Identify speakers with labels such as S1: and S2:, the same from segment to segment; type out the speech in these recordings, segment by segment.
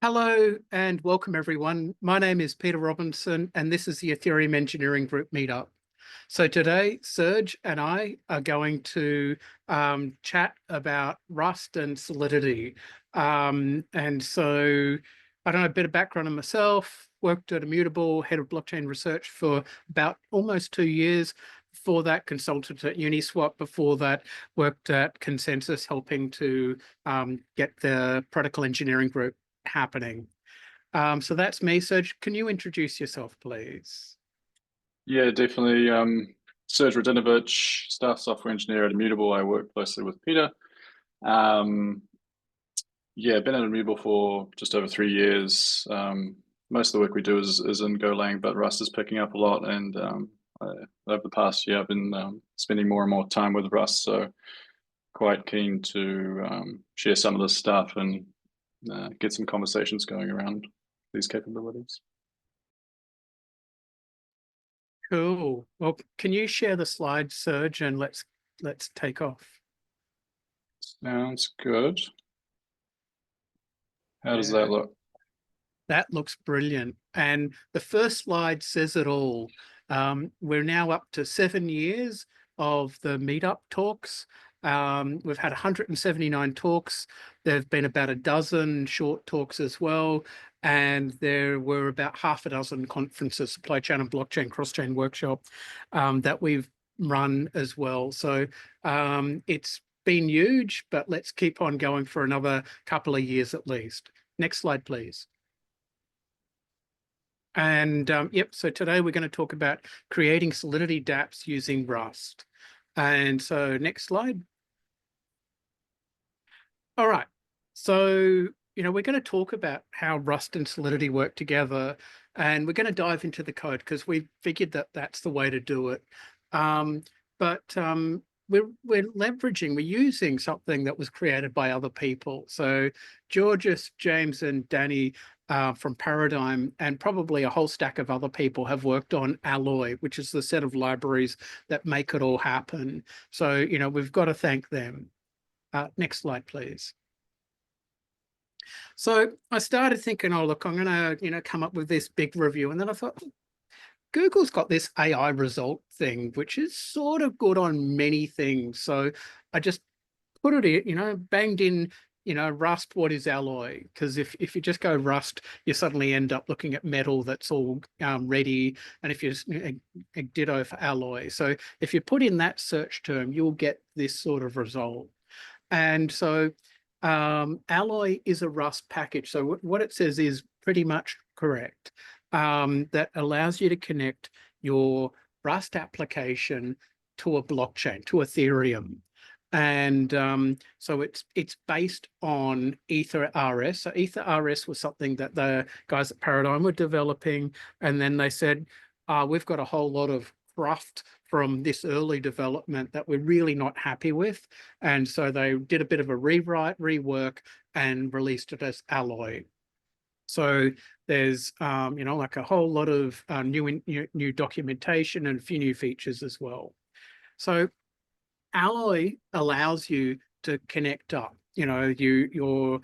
S1: Hello and welcome everyone. My name is Peter Robinson and this is the Ethereum Engineering Group Meetup. So today, Serge and I are going to chat about Rust and Solidity. And so I don't know, a bit of background on myself, worked at Immutable, head of blockchain research for about almost 2 years. Before that, consulted at Uniswap. Before that, worked at Consensus, helping to get the protocol engineering group happening. So that's me. Serge, can you introduce yourself, please?
S2: Yeah, definitely. Serge Radinovich, staff software engineer at Immutable. I work closely with Peter. Um, yeah, been at Immutable for just over 3 years. Most of the work we do is in Golang, but Rust is picking up a lot. And over the past year, I've been spending more and more time with Rust. So quite keen to share some of this stuff and get some conversations going around these capabilities.
S1: Cool. Well, can you share the slides, Serge, and let's take off.
S2: Sounds good. How does that
S1: Yeah,
S2: look?
S1: that looks brilliant. And the first slide says it all. We're now up to 7 years of the meetup talks. We've had 179 talks. There have been about a dozen short talks as well. And there were about half a dozen conferences, supply chain and blockchain cross-chain workshop that we've run as well. So it's been huge, but let's keep on going for another couple of years at least. Next slide, please. And yep, so today we're going to talk about creating Solidity dApps using Rust. And so next slide. All right. So, we're going to talk about how Rust and Solidity work together, and we're going to dive into the code because we figured that that's the way to do it. But we're using something that was created by other people. So Georges, James, and Danny from Paradigm, and probably a whole stack of other people have worked on Alloy, which is the set of libraries that make it all happen. So, we've got to thank them. Next slide, please. So I started thinking, oh, look, I'm going to, come up with this big review. And then I thought, Google's got this AI result thing, which is sort of good on many things. So I just put it in, banged in, Rust, what is Alloy? Because if you just go Rust, you suddenly end up looking at metal that's all ready. And if you a ditto for Alloy. So if you put in that search term, you'll get this sort of result. And so Alloy is a Rust package. So what it says is pretty much correct. That allows you to connect your Rust application to a blockchain, to Ethereum. And so it's based on EtherRS. So EtherRS was something that the guys at Paradigm were developing. And then they said, we've got a whole lot of cruft from this early development that we're really not happy with. And so they did a bit of a rewrite, rework, and released it as Alloy. So there's, like a whole lot of new documentation and a few new features as well. So Alloy allows you to connect up, your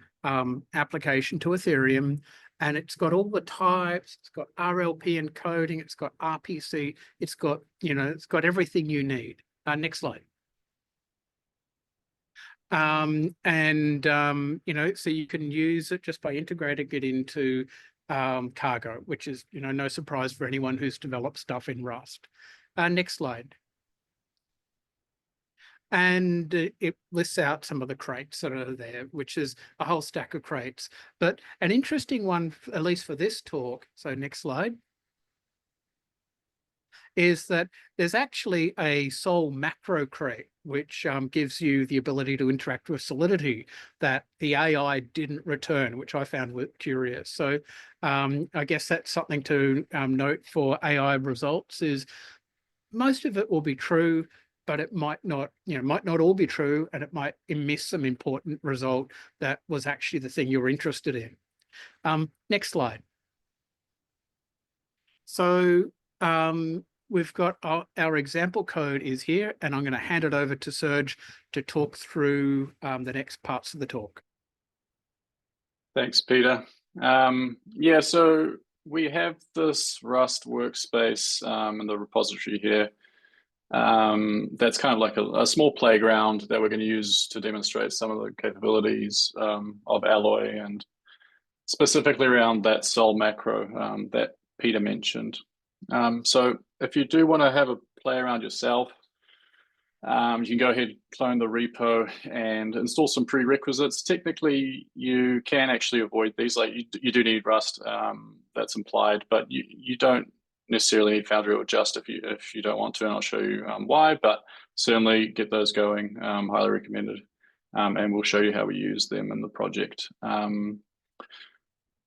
S1: application to Ethereum, and it's got all the types, it's got RLP encoding, it's got RPC, it's got, it's got everything you need. Next slide. So you can use it just by integrating it into Cargo, which is, no surprise for anyone who's developed stuff in Rust. Next slide. And it lists out some of the crates that are there, which is a whole stack of crates. But an interesting one, at least for this talk, so next slide, is that there's actually a Sol macro crate, which gives you the ability to interact with Solidity that the AI didn't return, which I found curious. So I guess that's something to note for AI results is most of it will be true, but it might not, might not all be true, and it might miss some important result that was actually the thing you were interested in. Next slide. So we've got our example code is here, and I'm going to hand it over to Serge to talk through the next parts of the talk.
S2: Thanks, Peter. Yeah, so we have this Rust workspace in the repository here. That's kind of like a small playground that we're going to use to demonstrate some of the capabilities of Alloy, and specifically around that Sol macro that Peter mentioned. So if you do want to have a play around yourself, you can go ahead, clone the repo, and install some prerequisites. Technically, you can actually avoid these. Like you do need Rust, that's implied, but you don't necessarily need Foundry or Just if you don't want to, and I'll show you why. But certainly get those going. Highly recommended, and we'll show you how we use them in the project.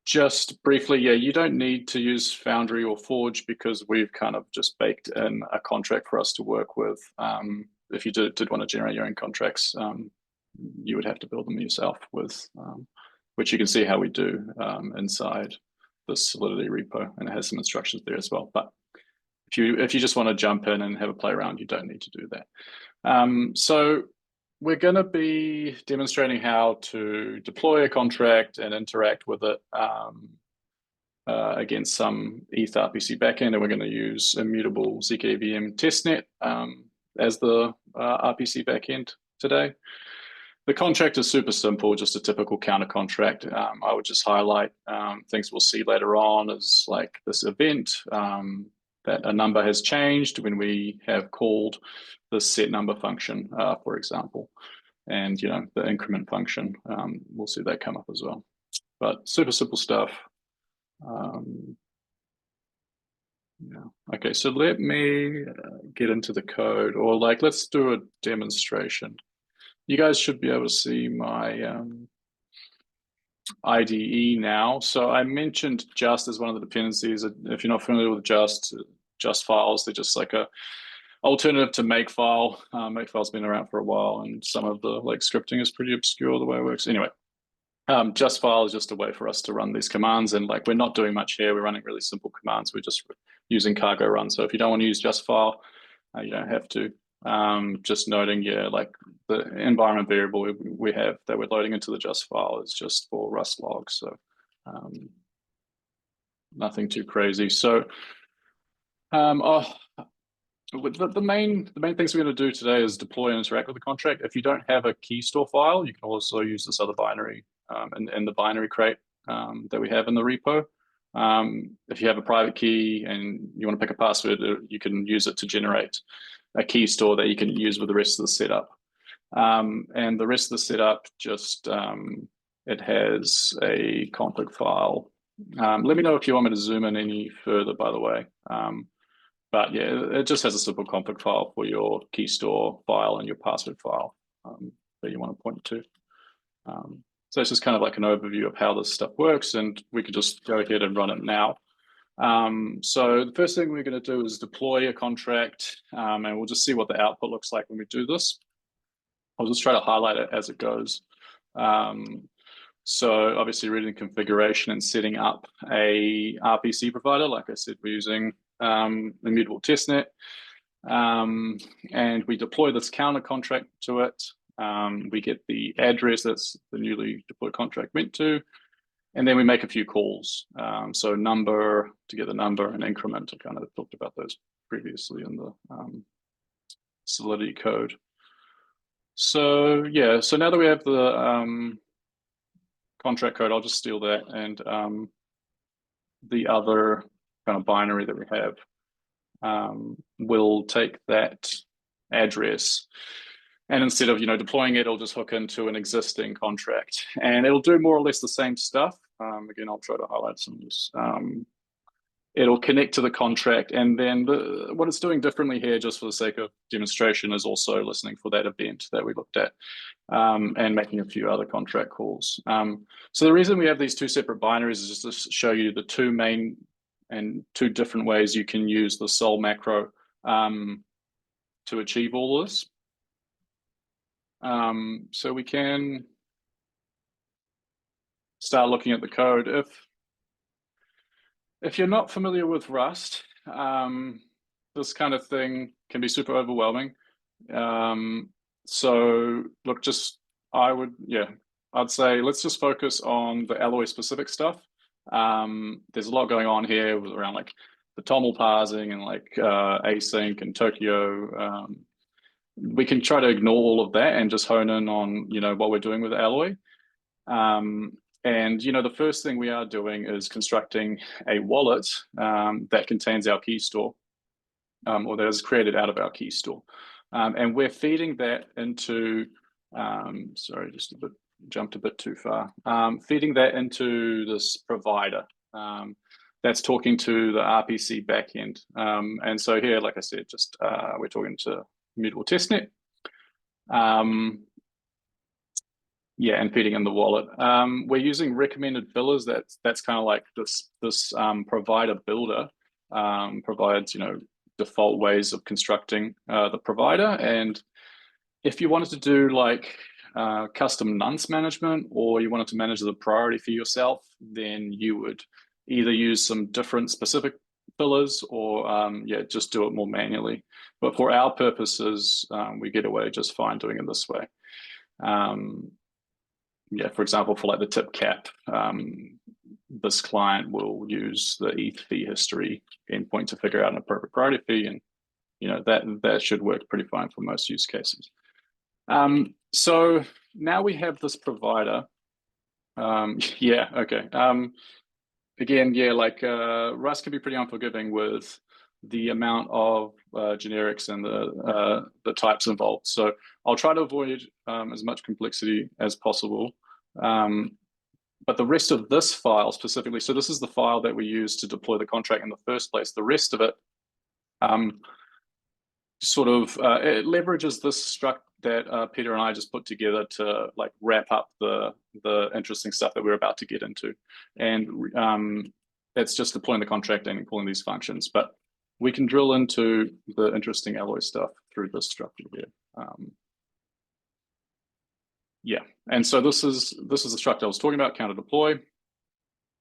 S2: Just briefly, yeah, you don't need to use Foundry or Forge because we've kind of just baked in a contract for us to work with. If you did want to generate your own contracts, you would have to build them yourself with, which you can see how we do inside the Solidity repo, and it has some instructions there as well. But if you just want to jump in and have a play around, you don't need to do that. So we're going to be demonstrating how to deploy a contract and interact with it against some ETH RPC backend, and we're going to use immutable zk-EVM testnet as the RPC backend today. The contract is super simple, just a typical counter contract. I would just highlight things we'll see later on is like this event that a number has changed when we have called the set number function, for example, and the increment function. We'll see that come up as well. But super simple stuff. Yeah. Okay, so let me get into the code, or let's do a demonstration. You guys should be able to see my IDE now. So I mentioned Just as one of the dependencies. If you're not familiar with Just files, they're just like a alternative to Makefile. Makefile's been around for a while, and some of the scripting is pretty obscure the way it works. Anyway, Just file is just a way for us to run these commands, and we're not doing much here. We're running really simple commands. We're just using cargo run. So if you don't want to use Just file, you don't have to. Just noting, yeah, the environment variable we have that we're loading into the Just file is just for Rust logs. So nothing too crazy. So the main things we're going to do today is deploy and interact with the contract. If you don't have a key store file, you can also use this other binary in the binary crate that we have in the repo. If you have a private key and you want to pick a password, you can use it to generate a key store that you can use with the rest of the setup. And the rest of the setup just it has a config file. Let me know if you want me to zoom in any further, by the way. But yeah, it just has a simple config file for your key store file and your password file that you want to point to. So it's just kind of like an overview of how this stuff works, and we could just go ahead and run it now. So the first thing we're going to do is deploy a contract, and we'll just see what the output looks like when we do this. I'll just try to highlight it as it goes. So obviously reading configuration and setting up a RPC provider. Like I said, we're using immutable testnet, and we deploy this counter contract to it. We get the address that's the newly deployed contract went to, and then we make a few calls. So number to get the number, and increment. I kind of talked about those previously in the Solidity code. So yeah, so now that we have the contract code, I'll just steal that, and the other kind of binary that we have will take that address, and instead of deploying it, it'll just hook into an existing contract, and it'll do more or less the same stuff. Again, I'll try to highlight some of this. It'll connect to the contract, and then what it's doing differently here, just for the sake of demonstration, is also listening for that event that we looked at, and making a few other contract calls. So the reason we have these two separate binaries is just to show you the two main and two different ways you can use the Sol macro to achieve all this. So we can start looking at the code. If you're not familiar with Rust, this kind of thing can be super overwhelming. So look, I'd say let's just focus on the Alloy specific stuff. There's a lot going on here around like the TOML parsing and like async and Tokyo. We can try to ignore all of that and just hone in on, what we're doing with Alloy. And, the first thing we are doing is constructing a wallet that contains our key store, or that is created out of our key store. And we're feeding that into, sorry, just jumped a bit too far, feeding that into this provider that's talking to the RPC backend. And so here, like I said, just we're talking to Mutable Testnet. Yeah, and feeding in the wallet. We're using recommended billers. That's kind of like this provider builder provides default ways of constructing the provider. And if you wanted to do like custom nonce management, or you wanted to manage the priority for yourself, then you would either use some different specific billers, or just do it more manually. But for our purposes, we get away just fine doing it this way. For example, for like the tip cap, this client will use the ETH fee history endpoint to figure out an appropriate priority fee, and that should work pretty fine for most use cases. So now we have this provider. Okay. Again, Rust can be pretty unforgiving with the amount of generics and the types involved. So I'll try to avoid as much complexity as possible. But the rest of this file specifically, so this is the file that we use to deploy the contract in the first place. The rest of it it leverages this struct that Peter and I just put together to like wrap up the interesting stuff that we're about to get into. And it's just deploying the contract and pulling these functions. But we can drill into the interesting Alloy stuff through this structure here. And so this is the structure I was talking about, counter deploy.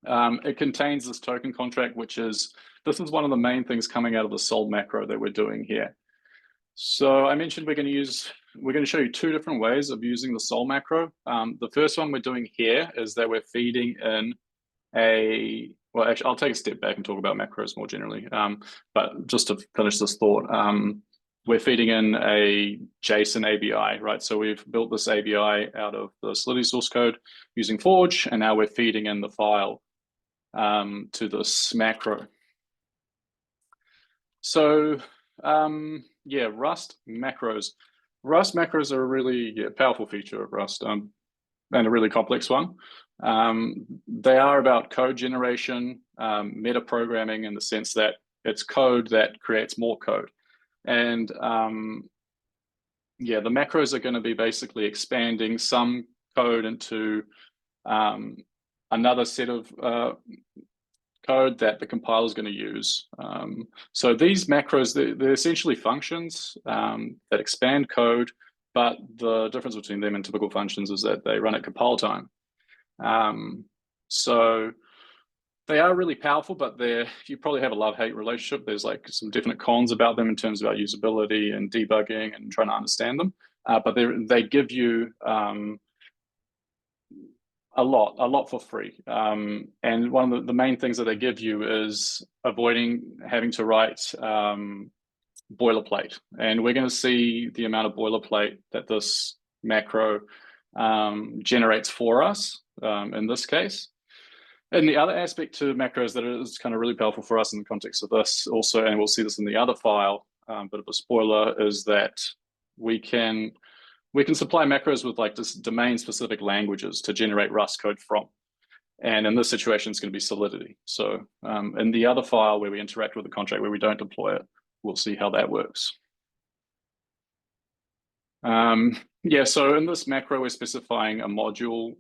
S2: It contains this token contract, this is one of the main things coming out of the sol macro that we're doing here. So I mentioned we're going to show you two different ways of using the sol macro. The first one we're doing here is that we're feeding in actually, I'll take a step back and talk about macros more generally. But just to finish this thought, we're feeding in a JSON ABI, right? So we've built this ABI out of the Solidity source code using Forge, and now we're feeding in the file to this macro. So Rust macros. Rust macros are a really powerful feature of Rust, and a really complex one. They are about code generation, meta programming, in the sense that it's code that creates more code. And the macros are going to be basically expanding some code into another set of code that the compiler is going to use. So these macros, they're essentially functions that expand code, but the difference between them and typical functions is that they run at compile time. So they are really powerful, but you probably have a love-hate relationship. There's like some definite cons about them in terms of our usability and debugging and trying to understand them. But they give you a lot for free. And one of the main things that they give you is avoiding having to write boilerplate. And we're going to see the amount of boilerplate that this macro generates for us in this case. And the other aspect to macros that is kind of really powerful for us in the context of this also, and we'll see this in the other file, bit of a spoiler, is that we can supply macros with like just domain-specific languages to generate Rust code from. And in this situation, it's going to be Solidity. So in the other file where we interact with the contract, where we don't deploy it, we'll see how that works. So in this macro, we're specifying a module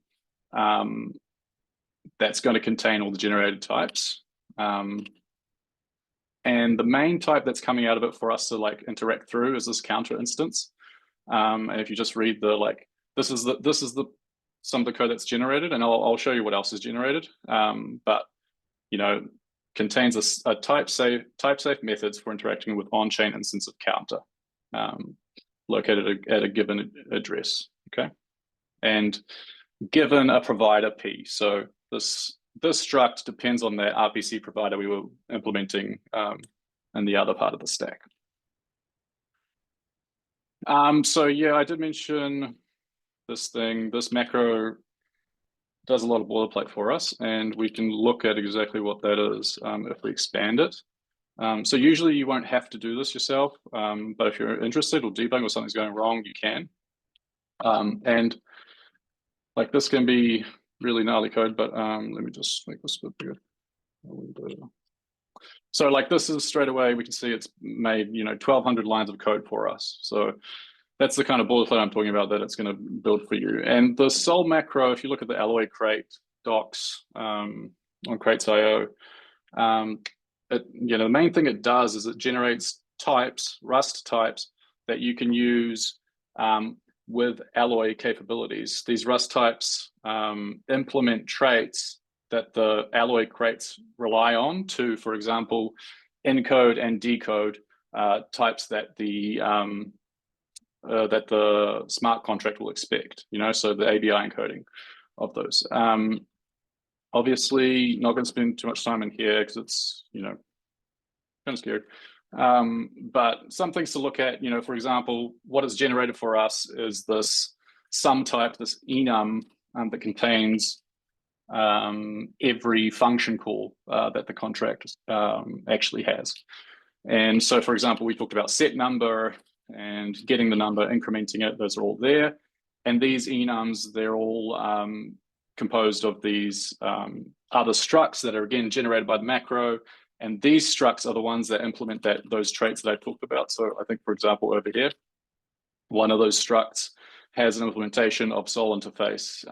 S2: that's going to contain all the generated types. And the main type that's coming out of it for us to like interact through is this counter instance. And if you just read this is some of the code that's generated, and I'll show you what else is generated. But contains a type safe methods for interacting with on-chain instance of counter, located at a given address. Okay, and given a provider P. So this this struct depends on that RPC provider we were implementing in the other part of the stack. So yeah, I did mention this thing. This macro does a lot of boilerplate for us, and we can look at exactly what that is if we expand it. So usually you won't have to do this yourself, but if you're interested or debugging or something's going wrong, you can. And like this can be really gnarly code, but let me just make this a bit bigger. So like this is straight away, we can see it's made, 1,200 lines of code for us. So that's the kind of boilerplate I'm talking about that it's going to build for you. And the sol macro, if you look at the alloy crate docs on crates.io, the main thing it does is it generates types, Rust types, that you can use with alloy capabilities. These Rust types implement traits that the alloy crates rely on to, for example, encode and decode types that the smart contract will expect, so the ABI encoding of those. Obviously, not going to spend too much time in here because it's, kind of scary. But some things to look at, for example, what is generated for us is this sum type, this enum that contains every function call that the contract actually has. And so, for example, we talked about set number and getting the number, incrementing it, those are all there. And these enums, they're all composed of these other structs that are again generated by the macro. And these structs are the ones that implement those traits that I talked about. So I think, for example, over here, one of those structs has an implementation of sol interface,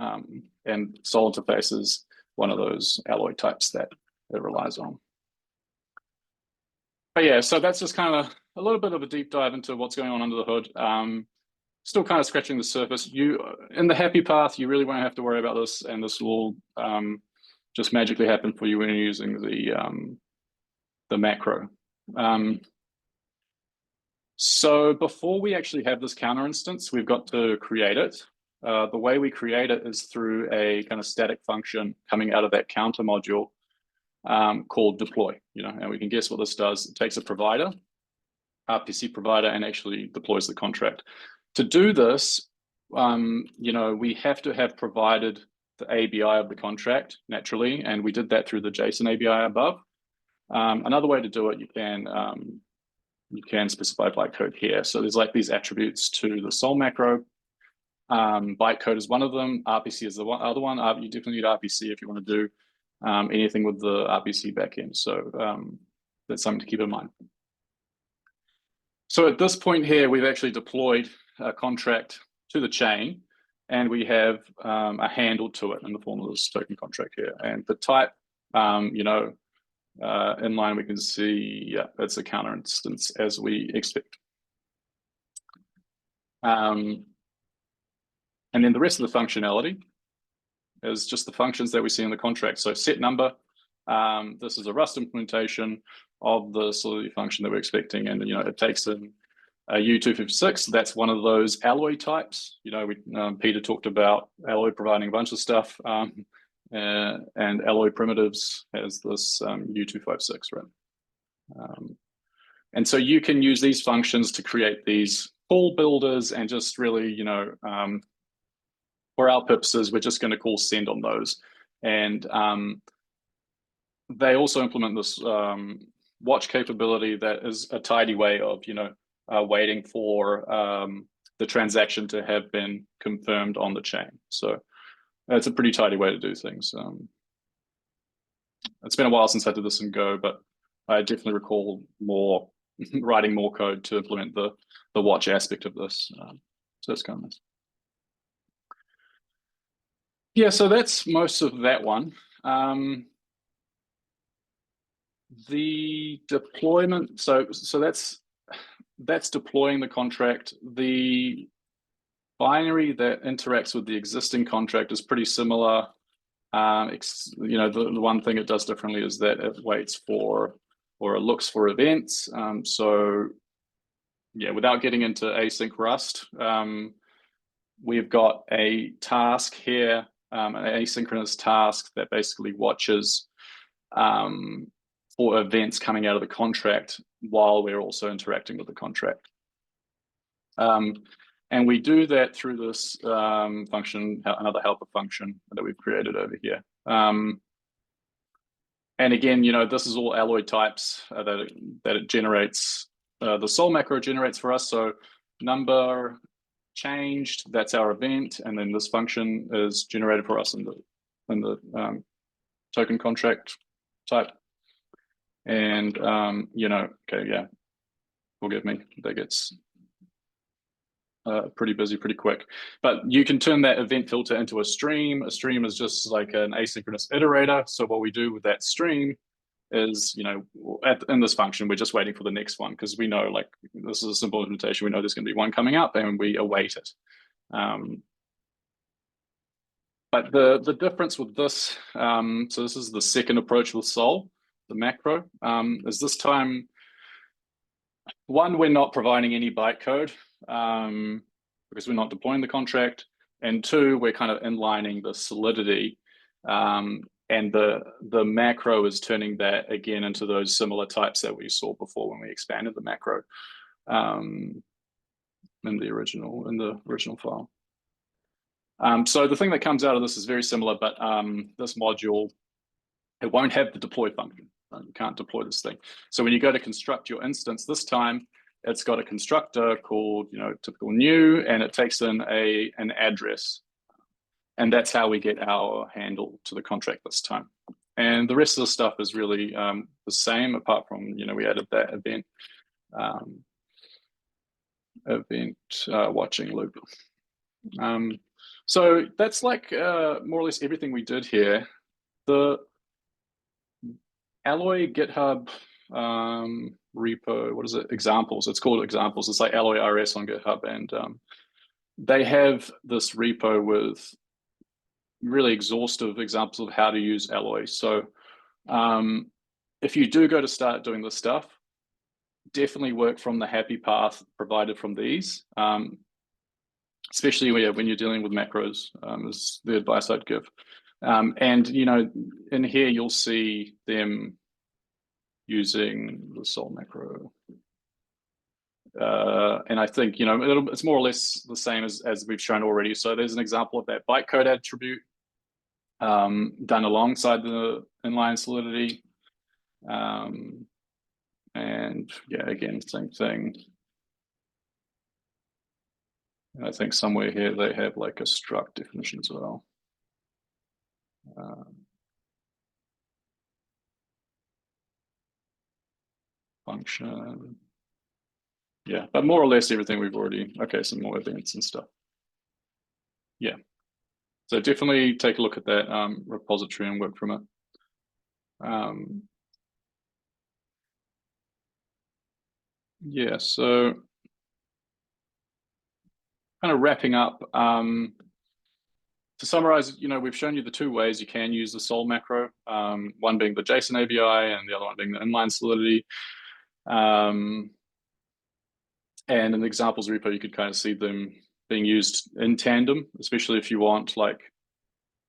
S2: and sol interface is one of those alloy types that it relies on. But yeah, so that's just kind of a little bit of a deep dive into what's going on under the hood. Still kind of scratching the surface. In the happy path, you really won't have to worry about this, and this will just magically happen for you when you're using the macro. So before we actually have this counter instance, we've got to create it. The way we create it is through a kind of static function coming out of that counter module called deploy. And we can guess what this does. It takes a provider, RPC provider, and actually deploys the contract. To do this, we have to have provided the ABI of the contract naturally, and we did that through the JSON ABI above. Another way to do it, you can specify bytecode here. So there's like these attributes to the sol macro. Bytecode is one of them. RPC is the other one. You definitely need RPC if you want to do anything with the RPC backend. So that's something to keep in mind. So at this point here, we've actually deployed a contract to the chain, and we have a handle to it in the form of this token contract here. And the type, in line, we can see, yeah, it's a counter instance as we expect. And then the rest of the functionality is just the functions that we see in the contract. So set number, this is a Rust implementation of the Solidity function that we're expecting. And, it takes in a U256. That's one of those alloy types. Peter talked about alloy providing a bunch of stuff. And alloy primitives has this U256, right? And so you can use these functions to create these call builders and just really, for our purposes, we're just going to call send on those. And they also implement this watch capability that is a tidy way of, waiting for the transaction to have been confirmed on the chain. So it's a pretty tidy way to do things. It's been a while since I did this in Go, but I definitely recall writing more code to implement the watch aspect of this. So it's kind of nice. Yeah, so that's most of that one. The deployment, so that's deploying the contract. The binary that interacts with the existing contract is pretty similar. The one thing it does differently is that it waits for, or it looks for events. So yeah, without getting into async Rust, we've got a task here an asynchronous task that basically watches for events coming out of the contract while we're also interacting with the contract. And we do that through this function, another helper function that we've created over here. And again, this is all alloy types that it generates. The sol macro generates for us. So number changed, that's our event, and then this function is generated for us in the token contract type. And okay, yeah, forgive me, that gets pretty busy pretty quick. But you can turn that event filter into a stream. A stream is just like an asynchronous iterator. So what we do with that stream is, in this function, we're just waiting for the next one because we know, like, this is a simple implementation. We know there's going to be one coming up and we await it. But the difference with this, so this is the second approach with Sol, the macro, is this time, one, we're not providing any bytecode because we're not deploying the contract, and two, we're kind of inlining the Solidity, and the macro is turning that again into those similar types that we saw before when we expanded the macro in the original file. So the thing that comes out of this is very similar, but this module, it won't have the deploy function. You can't deploy this thing. So when you go to construct your instance this time, it's got a constructor called, typical new, and it takes in an address. And that's how we get our handle to the contract this time. And the rest of the stuff is really the same, apart from, we added that event watching loop. So that's like more or less everything we did here. The Alloy GitHub repo, what is it? Examples. It's called examples. It's like Alloy RS on GitHub, and they have this repo with really exhaustive examples of how to use Alloy. So if you do go to start doing this stuff, definitely work from the happy path provided from these, especially when you're dealing with macros, is the advice I'd give. And in here you'll see them using the sol macro, and I think it's more or less the same as we've shown already. So there's an example of that bytecode attribute done alongside the inline Solidity, and yeah, again, same thing. And I think somewhere here they have like a struct definition as well. Function. Yeah, but more or less everything we've already, okay, some more events and stuff. Yeah. So definitely take a look at that repository and work from it. Yeah, so kind of wrapping up. To summarize, we've shown you the two ways you can use the sol macro, one being the JSON ABI and the other one being the inline Solidity. And in the examples repo, you could kind of see them being used in tandem, especially if you want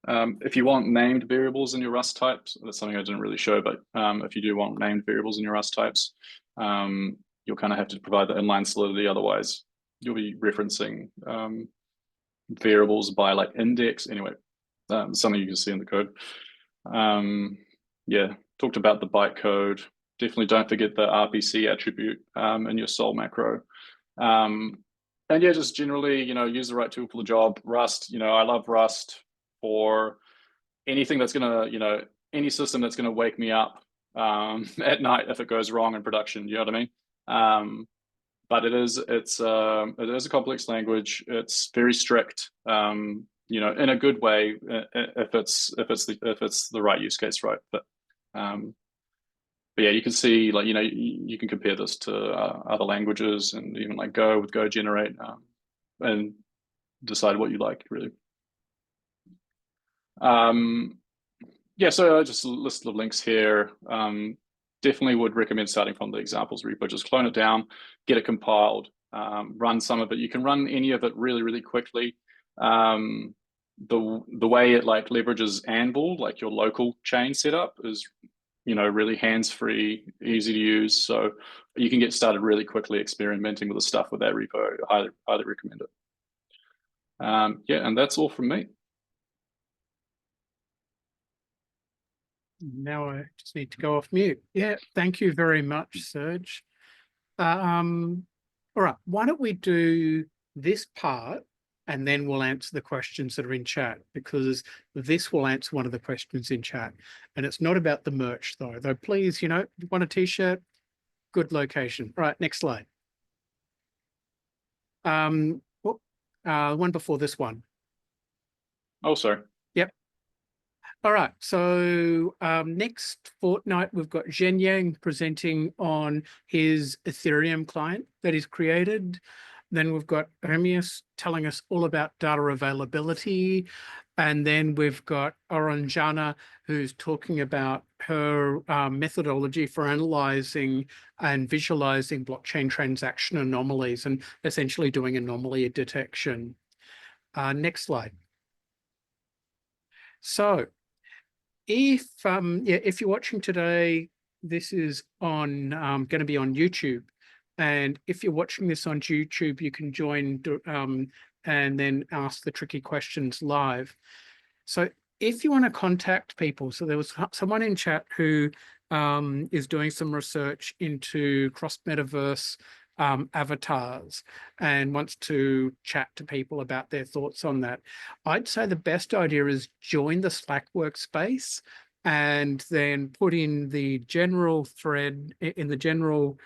S2: named variables in your Rust types. That's something I didn't really show, but if you do want named variables in your Rust types, you'll kind of have to provide the inline Solidity. Otherwise, you'll be referencing variables by like index. Anyway, something you can see in the code. Yeah, talked about the bytecode. Definitely don't forget the RPC attribute in your sol macro. And yeah, just generally, use the right tool for the job. Rust, I love Rust for anything that's gonna, any system that's gonna wake me up at night if it goes wrong in production. You know what I mean? But it is a complex language. It's very strict, in a good way if it's the right use case, right? But yeah, you can see, like, you can compare this to other languages, and even like Go with Go generate, and decide what you like, really. Yeah, so just a list of links here. Definitely would recommend starting from the examples repo. Just clone it down, get it compiled, run some of it. You can run any of it really, really quickly. the way it like leverages Anvil, like your local chain setup, is really hands-free, easy to use. So you can get started really quickly experimenting with the stuff with that repo. I highly recommend it. Yeah, and that's all from me.
S1: Now I just need to go off mute. Yeah, thank you very much, Serge. All right, why don't we do this part and then we'll answer the questions that are in chat, because this will answer one of the questions in chat. And it's not about the merch though please, if you want a t-shirt, good location. All right, next slide. One before this one.
S2: Oh, sorry.
S1: Yep. All right, so next fortnight, we've got Zhen Yang presenting on his Ethereum client that he's created. Then we've got Hermias telling us all about data availability. And then we've got Oranjana, who's talking about her methodology for analyzing and visualizing blockchain transaction anomalies and essentially doing anomaly detection. Next slide. So if you're watching today, this is on going to be on YouTube. And if you're watching this on YouTube, you can join and then ask the tricky questions live. So if you want to contact people, so there was someone in chat who is doing some research into cross-metaverse avatars and wants to chat to people about their thoughts on that. I'd say the best idea is join the Slack workspace and then put in the general thread, in the general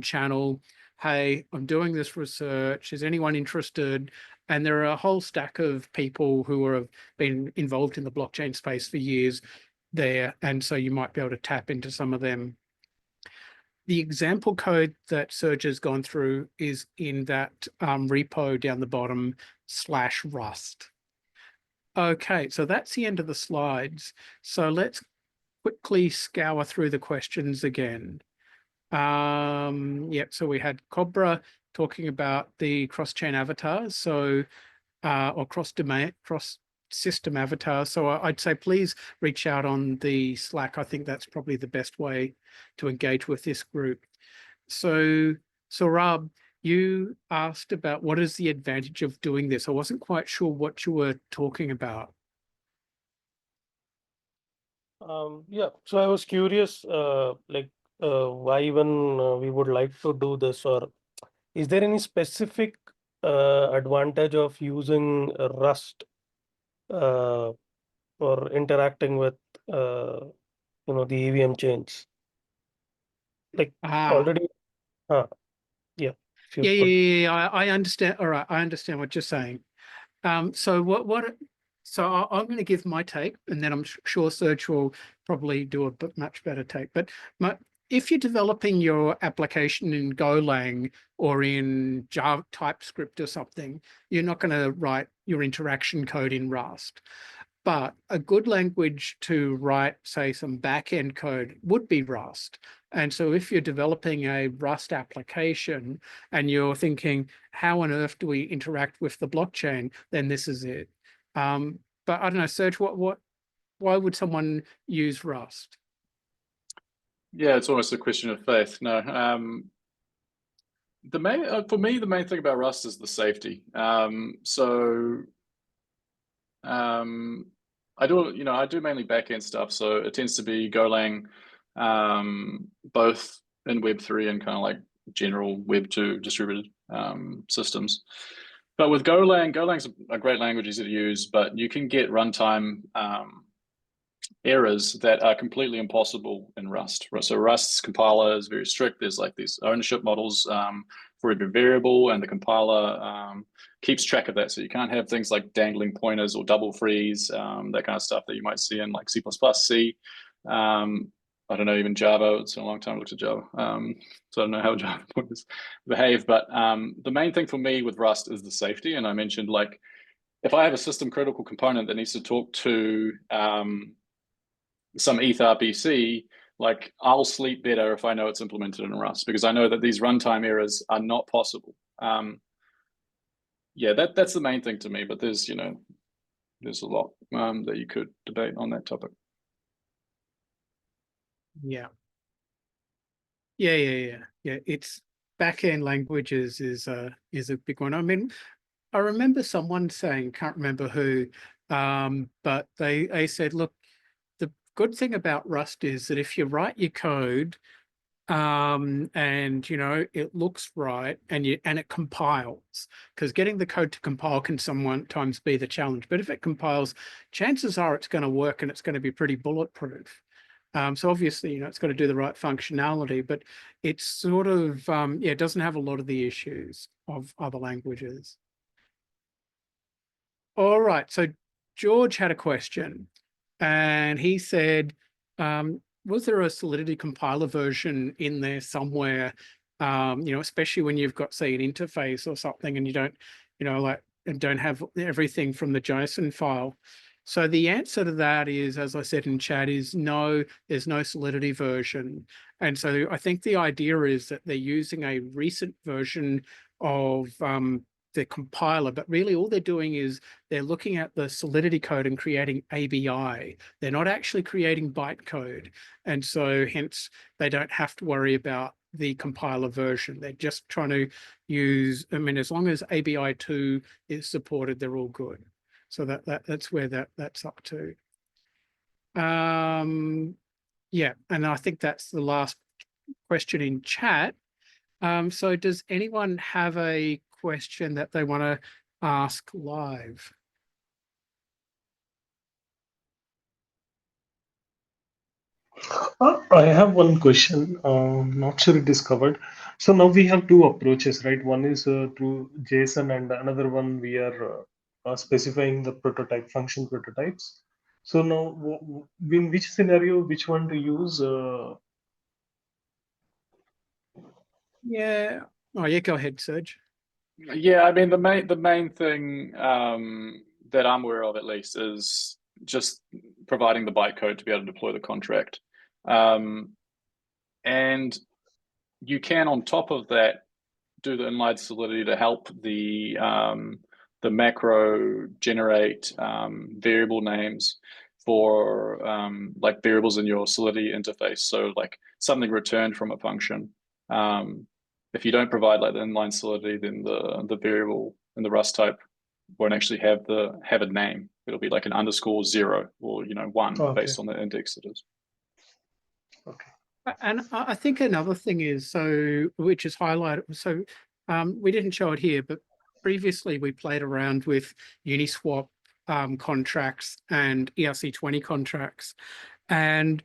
S1: channel, hey, I'm doing this research. Is anyone interested? And there are a whole stack of people who have been involved in the blockchain space for years there. And so you might be able to tap into some of them. The example code that Serge has gone through is in that repo down the bottom /rust. Okay, so that's the end of the slides. So let's quickly scour through the questions again. So we had Cobra talking about the cross-chain avatars, so or cross-domain, cross-system avatars. So I'd say please reach out on the Slack. I think that's probably the best way to engage with this group. So Rob, you asked about what is the advantage of doing this. I wasn't quite sure what you were talking about.
S3: Yeah, so I was curious, why even we would like to do this, or is there any specific advantage of using Rust or interacting with the EVM chains? Like already, yeah.
S1: I understand. All right, I understand what you're saying. So I'm going to give my take, and then I'm sure Serge will probably do a much better take. But if you're developing your application in Golang or in Java, TypeScript or something, you're not going to write your interaction code in Rust. But a good language to write, say, some back-end code would be Rust. And so if you're developing a Rust application and you're thinking, how on earth do we interact with the blockchain? Then this is it. But I don't know, Serge, why would someone use Rust?
S2: Yeah, it's almost a question of faith. No, for me, the main thing about Rust is the safety. I do mainly backend stuff, so it tends to be Golang, both in Web3 and kind of like general Web2 distributed systems. But with Golang's a great language, easy to use, but you can get runtime errors that are completely impossible in Rust. So Rust's compiler is very strict. There's like these ownership models for every variable, and the compiler keeps track of that. So you can't have things like dangling pointers or double freeze, that kind of stuff that you might see in like C++, C. I don't know, even Java. It's been a long time I looked at Java. So I don't know how Java pointers behave. But the main thing for me with Rust is the safety. And I mentioned, like, if I have a system critical component that needs to talk to some ETH-RPC, like, I'll sleep better if I know it's implemented in Rust, because I know that these runtime errors are not possible. Yeah, that's the main thing to me. But there's there's a lot that you could debate on that topic.
S1: Yeah. Yeah. It's back-end languages is a big one. I mean, I remember someone saying, can't remember who, but they said, look, the good thing about Rust is that if you write your code, and it looks right and it compiles, because getting the code to compile can sometimes be the challenge, but if it compiles, chances are it's going to work and it's going to be pretty bulletproof. So obviously, it's got to do the right functionality, but it's sort of it doesn't have a lot of the issues of other languages. All right, so George had a question and he said, was there a Solidity compiler version in there somewhere, especially when you've got, say, an interface or something and you don't, and don't have everything from the JSON file? So the answer to that is, as I said in chat, is no, there's no Solidity version. And so I think the idea is that they're using a recent version of the compiler, but really all they're doing is they're looking at the Solidity code and creating ABI. They're not actually creating bytecode. And so hence they don't have to worry about the compiler version. They're just trying to use, as long as ABI 2 is supported, they're all good. So that's where that's up to. Yeah, and I think that's the last question in chat. So does anyone have a question that they want to ask live?
S3: I have one question. Not sure it is covered. So now we have two approaches, right? One is through JSON, and another one we are specifying the prototype function prototypes. So now, in which scenario, which one to use?
S1: Yeah. Oh, yeah. Go ahead, Serge.
S2: Yeah, I mean the main thing that I'm aware of, at least, is just providing the bytecode to be able to deploy the contract, and you can, on top of that, do the inline Solidity to help the macro generate variable names for like variables in your Solidity interface. So like something returned from a function. If you don't provide like the inline Solidity, then the variable in the Rust type won't actually have a name. It'll be like an _0 or 1
S3: Okay.
S2: based on the index it is.
S3: Okay.
S1: And I think another thing is, which is highlighted. So we didn't show it here, but previously we played around with Uniswap contracts and ERC20 contracts, and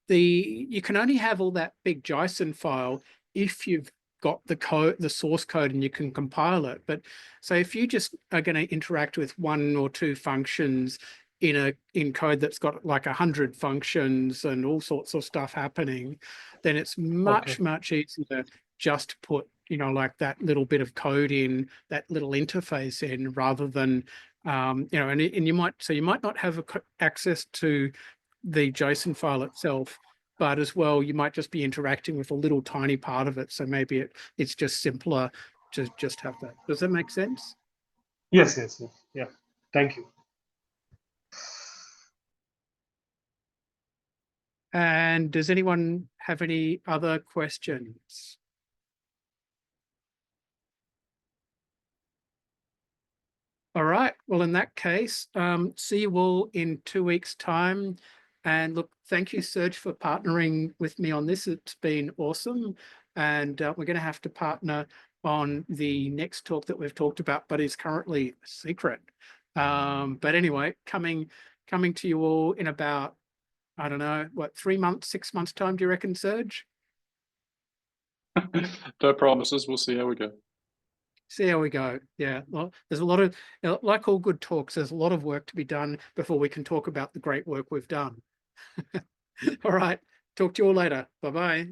S1: you can only have all that big JSON file if you've got the source code and you can compile it. But so if you just are going to interact with one or two functions in code that's got like 100 functions and all sorts of stuff happening, then it's much easier just to put like that little bit of code in, that little interface in, rather than and you might not have access to the JSON file itself, but as well, you might just be interacting with a little tiny part of it. So maybe it's just simpler to just have that. Does that make sense?
S3: Yes. Yeah. Thank you.
S1: And does anyone have any other questions? All right. Well, in that case, see you all in 2 weeks' time. And look, thank you, Serge, for partnering with me on this. It's been awesome. And we're going to have to partner on the next talk that we've talked about, but is currently secret. But anyway, coming to you all in about, I don't know, what, 3 months, 6 months' time, do you reckon, Serge?
S2: No promises. We'll see how we go.
S1: See how we go. Yeah, well, there's a lot of, like all good talks, there's a lot of work to be done before we can talk about the great work we've done. All right. Talk to you all later. Bye-bye.